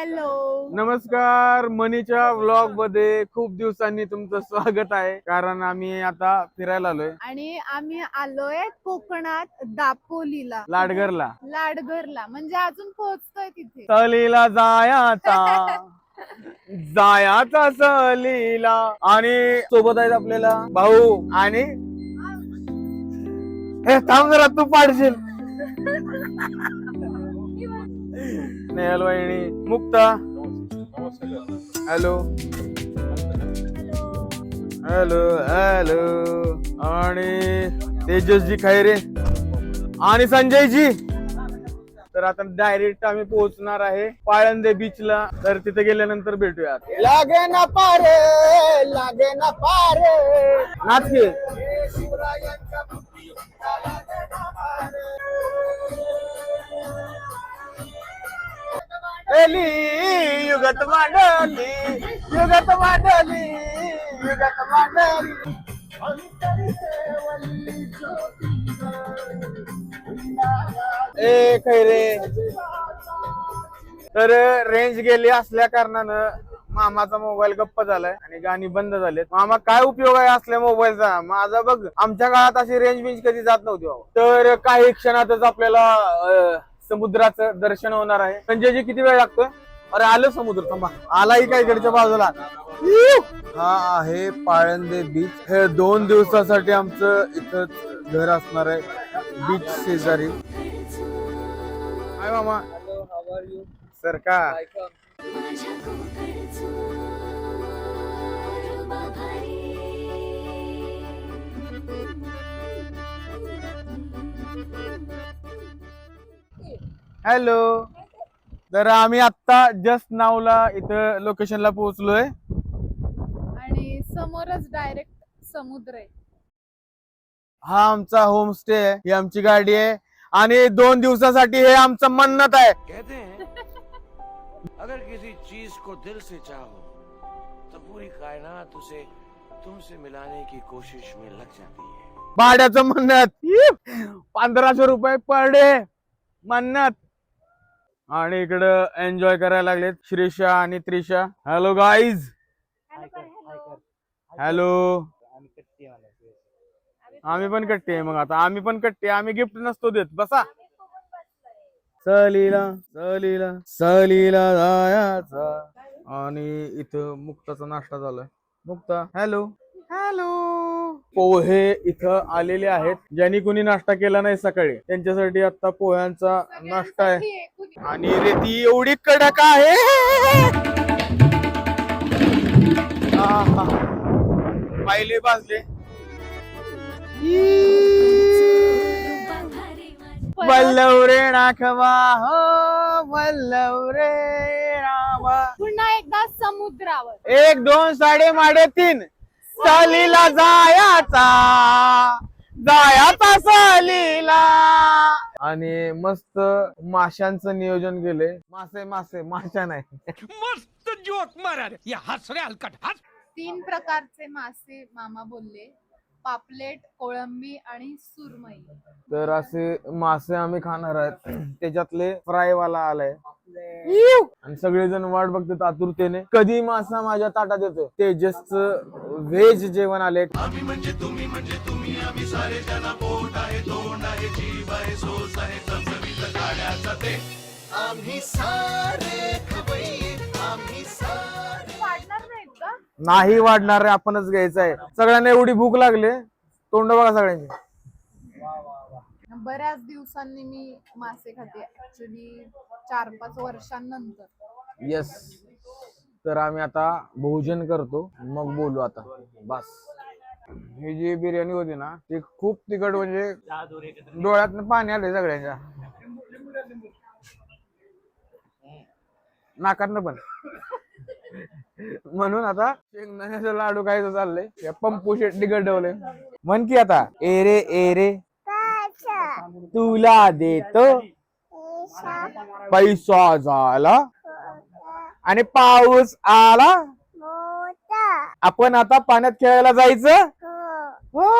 Hello नमस्कार. मनीच्या vlog मध्ये खूप दिवसांनी तुमचं स्वागत आहे. कारण आम्ही आता फिरायला आलोय आणि आम्ही आलोय कोकणात दापोलीला, लाडघरला म्हणजे अजून पोहोचतोय तिथे. सहलीला जायाचा सहलीला. आणि सोबत आहेत आपल्याला भाऊ आणि हे थांब जरा तू पाडशील स्नेहल वहिनी, मुक्ता, हॅलो हॅलो हॅलो, आणि तेजसजी खैरे आणि संजयजी. तर आता डायरेक्ट आम्ही पोहोचणार आहे पाळंदे बीचला. तर तिथे गेल्यानंतर भेटूया. लागे ना पारे नाच की. युगत मांडली युगत मांडली युगत मांडली. ए खैरे. तर रेंज गेली असल्या कारणानं मामाचा मोबाईल गप्प झालाय आणि गाणी बंद झालेत. मामा काय उपयोग आहे असल्या मोबाईलचा? माझा बघ, आमच्या काळात अशी रेंज कधी जात नव्हती. तर काही क्षणातच आपल्याला समुद्राचं दर्शन होणार आहे. संजयजी किती वेळ लागतोय? अरे आलं समुद्र, थांबा. आलाही काय इकडच्या बाजूला. हा आहे पाळंदे बीच. हे 2 दिवसासाठी आमचं इथं घर असणार आहे बीच शेजारी. हाय मामा. Hello, how are you? Sir का हॅलो. तर आम्ही आता जस्ट नावला इथं लोकेशनला पोहोचलोय आणि समोरच डायरेक्ट समुद्र आहे. हा आमचा होम स्टे आहे, ही आमची गाडी आहे आणि 2 दिवसासाठी हे आमचं मन्नत आहे. कहते हैं अगर किसी चीज को दिल से चाहो तो पूरी कायनात उसे तुमसे मिलाने की कोशिश में लग जाती है. भाड्याचं मन्नत 1500 रुपये पर डे मन्नत. आणि इकडं एन्जॉय करायला लागलेत श्रीषा आणि त्रिशा. Hello guys. हॅलो. आम्ही पण कट्टी आहे. मग आता आम्ही पण कट्टी, आम्ही गिफ्ट नसतो देत. बसा. सहलीला सहलीला सहलीला जायचा. आणि इथं मुक्ताचा नाश्ता झालाय. Mukta hello hello. पोहे इथं आलेले आहेत. ज्यांनी कोणी नाश्ता केला नाही सकाळी त्यांच्यासाठी आता पोह्यांचा नाश्ता आहे. आणि रेती एवढी कडक आहे. पाहिले भाजले. वल्लव रे नाखवा हो वल्लव रे रामा. पुन्हा एकदा समुद्रावर 1 2 साडे माडे 3 सहलीला जायाचा सहलीला. आणि मस्त माशांचं नियोजन केलंय. माशा नाही. मस्त जोक मारा रे. या हस रे हलकट हस. 3 प्रकारचे मासे मामा बोलले, पापलेट, कोळंबी आणि सुरमई. तर असे मासे आम्ही खाणार आहेत. त्याच्यातले फ्राय वाला आलाय आणि सगळेजण वाट बघतात आतुरतेने कधी मासा माझ्या ताटात येतो. तेजसचं व्हेज जेवण आले. वाढणार नाहीत का? नाही वाढणार रे, आपणच घ्यायचं आहे. सगळ्यांना एवढी भूक लागली, तोंड बघा सगळ्यांची. बऱ्याच दिवसांनी मी मासे खाते, ऍक्च्युली 4-5 वर्षांनंतर. येस. तर आम्ही आता भोजन करतो मग बोलू आता. बस. ही जी बिर्याणी होती ना ती खूप तिखट, म्हणजे डोळ्यातनं पाणी आलंय सगळ्यांच्या. नाकातनं पण. म्हणून आता शेंगदाण्याचा लाडू खायचं चाललंय. पंपू शेट्टी गडवले. म्हण की आता एरे एरे तुला देतो पैसा झाला आणि पाऊस आला. आपण आता पाण्यात खेळायला जायचं. हो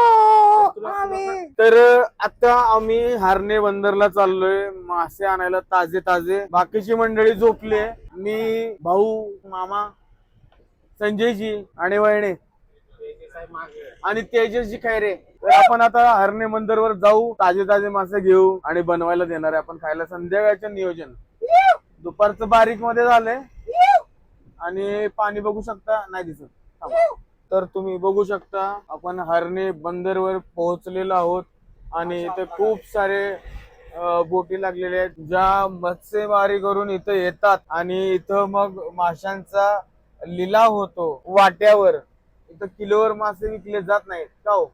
तर आता आम्ही हारणे बंदरला चाललोय मासे आणायला ताजे ताजे. बाकीची मंडळी झोपली. मी, भाऊ, मामा, संजयजी आणि वहिनी आणि तेजसजी खैरे. तर आपण आता हरणे बंदरवर जाऊ, ताजे ताजे मासे घेऊ आणि बनवायला देणार आहे आपण खायला. संध्याकाळचं नियोजन दुपारचं बारीक मध्ये झालंय आणि पाणी बघू शकता, नाही दिसत. तर तुम्ही बघू शकता आपण हरणे बंदरवर पोहोचलेलो आहोत आणि इथे खूप सारे बोटी लागलेल्या आहेत ज्या मत्स्यमारी करून इथं येतात आणि इथं मग माशांचा लिलाव होतो वाट्यावर. इथं किलोवर मासे विकले जात नाहीत का हो?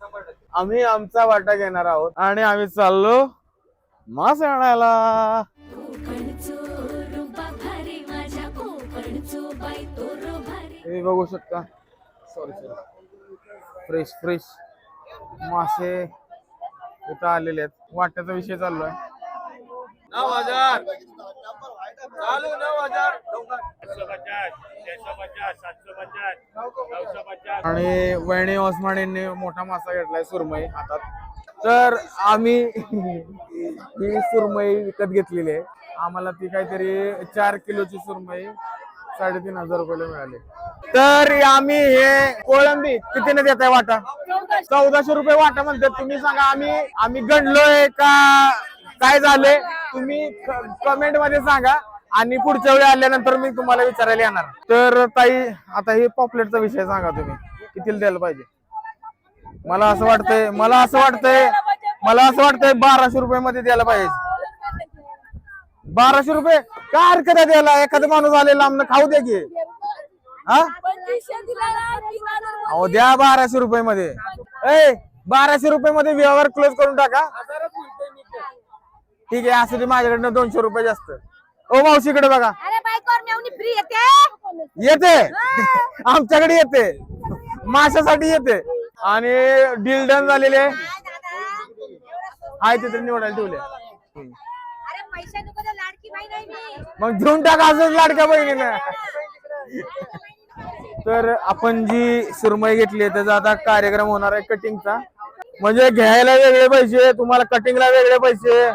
आम्ही आमचा वाटा घेणार आहोत आणि आम्ही चाललो मासे आणायला. हे बघू शकता, सॉरी फ्रेश फ्रेश मासे इथं आलेले आहेत. वाट्याचा विषय चालू आहे. 9,000 चालू 9,000 आणि वहिनी ओसमाणींनी मोठा मासा घेतलाय सुरमई हातात. तर आम्ही ही सुरमई विकत घेतलेली आहे. आम्हाला ती काहीतरी 4 किलोची सुरमई 3,500 रुपयाला मिळाली. तर आम्ही हे कोळंबी कितीने देत आहे वाटा? 1400 रुपये वाटा म्हणतात. तुम्ही सांगा आम्ही गणलोय का काय झालंय? तुम्ही कमेंट मध्ये सांगा आणि पुढच्या वेळी आल्यानंतर मी तुम्हाला विचारायला येणार. तर ताई, आता हे पॉपलेटचा विषय सांगा, तुम्ही कितीला द्यायला पाहिजे? मला असं वाटतंय 1200 रुपये मध्ये द्यायला पाहिजे. 1200 रुपये काय हरकत आहे द्यायला? एखादा माणूस आलेला आम्हाला खाऊ द्या की. हा अहो द्या 1200 रुपये मध्ये. 1200 रुपये मध्ये व्यवहार क्लोज करून टाका. ठीक आहे, असं ते माझ्याकडनं 200 रुपये जास्त. ओ मावशीकडे बघा, येते आमच्याकडे येते, माशासाठी येते. आणि डील डन झालेले आहे तिथे निवडायला ठेवले. मग घेऊन टाका असंच लाडक्या बहिणीनं. तर आपण जी सुरमई घेतली त्याचा आता कार्यक्रम होणार आहे कटिंगचा. म्हणजे घ्यायला वेगळे पैसे, तुम्हाला कटिंगला वेगळे पैसे,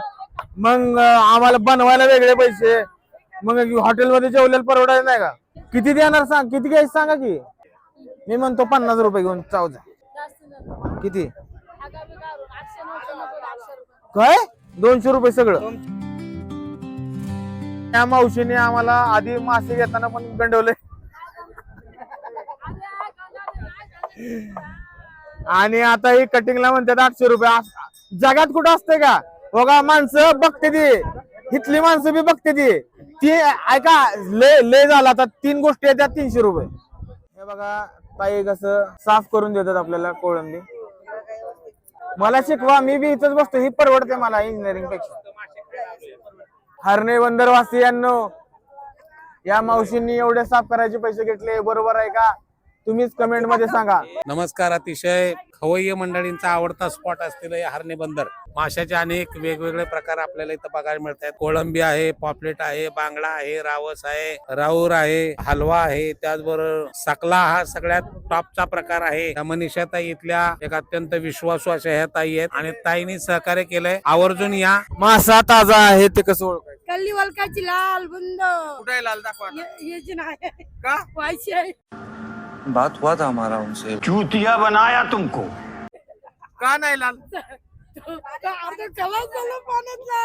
मग आम्हाला बनवायला वेगळे पैसे. मग हॉटेलमध्ये जेवलेलं परवडायचं नाही का? किती देणार सांग, किती घ्यायचं सांगा की. मी म्हणतो 50 रुपये घेऊन जाऊ जा. किती काय? 200 रुपये सगळं. त्या मावशीने आम्हाला आधी मासे घेताना पण गंडवले आणि आता ही कटिंगला म्हणतात 800 रुपये. जगात कुठं असते का? बघा माणसं बघते ती, इथली माणसं बी बघते ती ऐका ले झाला आता 3 गोष्टी आहेत त्या 300 रुपये. हे बघा ताई कसं साफ करून देतात आपल्याला कोळंबी. मला शिकवा, मी बी इथंच बसतो. ही परवडते मला इंजिनिअरिंग पेक्षा. हरणे बंदर वासियांनो, या मावशींनी एवढे साफ करायचे पैसे घेतले, बरोबर आहे का? तुम्हीच कमेंट मध्ये सांगा. नमस्कार. अतिशय खवय्ये मंडळींचा आवडता स्पॉट असलेलं हे हरणे बंदर. माशाचे अनेक वेगवेगळे प्रकार आपल्याला इथं बघायला मिळतात. कोळंबी आहे, पॉपलेट आहे, बांगडा आहे, रावस आहे, राऊर आहे, हलवा आहे, त्याचबरोबर सकला हा सगळ्यात टॉपचा प्रकार आहे. त्या मनीषा ताई इथल्या एक अत्यंत विश्वासू अशा ह्या ताई आहेत आणि ताईंनी सहकार्य केलंय. आवर्जून या. मासा ताजा आहे ते कसं ओळखायचं? कल्ली वलकाची लाल बुंद कुठे लाल दाखवा ये जी नाही का? व्हायची आहे. बात हुआ था हमारा उनसे। चूतिया बनाया तुमको। का नाही लाल? आता कलर झालं पाण्यातला.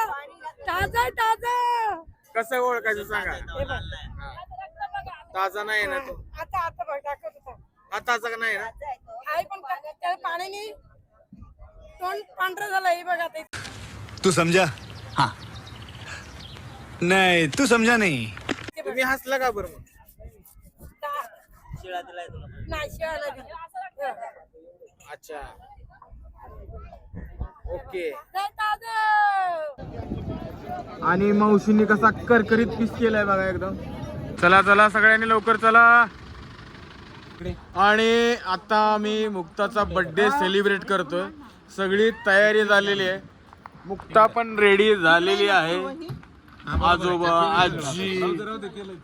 ताजा ताजा कसं ओळखायचं सांगा. ताजा नाही ना तो? आता आता बघ टाकत होता. हा ताजा नाही ना? आई पण त्या पाण्याने तोंड पांढरं झालं. हे बघा ते. तू समझा? हाँ नहीं तू समझा नहीं. तुम्ही हसला का बरं मग? नाही शिळा नाही. अच्छा ओके. आणि मावशींनी कसा करकरीत पीस केलाय बघा एकदम. चला चला सगळ्यांनी लवकर चला. आणि आता आम्ही मुक्ताचा बर्थडे सेलिब्रेट करतोय. सगळी तयारी झालेली आहे. मुक्ता पण रेडी झालेली आहे. आजोबा, आजी,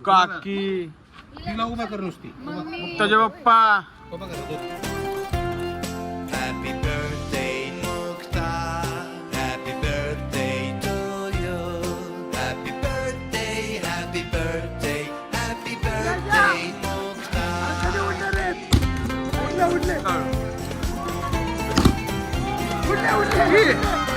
काकी, मुक्ताचे पप्पा. Happy birthday उठली.